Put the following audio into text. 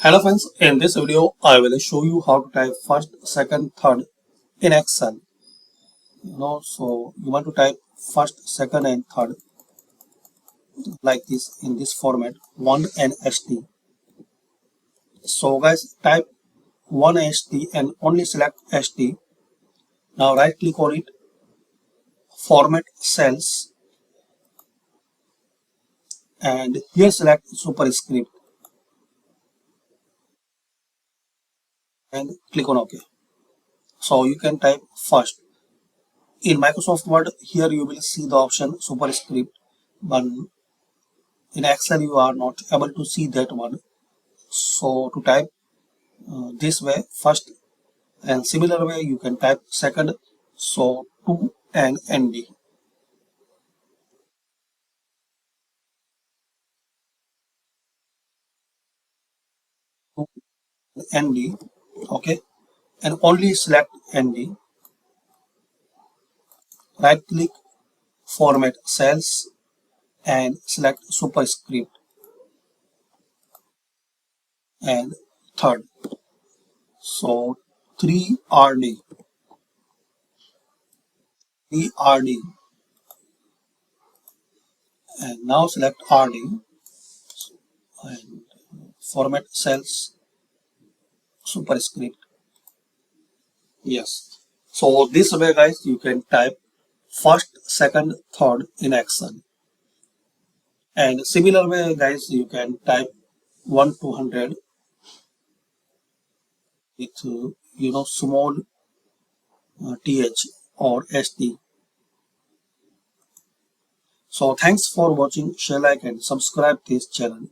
Hello friends, in this video I will show you how to type first, second, third in Excel. So you want to type first, second and third like this in this format 1 and ST. So guys, type 1 ST and only select ST. Now right click on it, format cells, and here select superscript and click on OK. So you can type first. In Microsoft Word, here you will see the option superscript, but in Excel you are not able to see that one. So to type this way first, and similar way you can type second, so 2 and ND. ND, okay, and only select ND. Right click, format cells, and select superscript and third. So 3RD, 3RD, and now select RD and format cells, superscript. Yes. So this way guys you can type first, second, third in Excel. And similar way guys you can type 1 to 100 with small th or st. So thanks for watching. Share, like and subscribe this channel.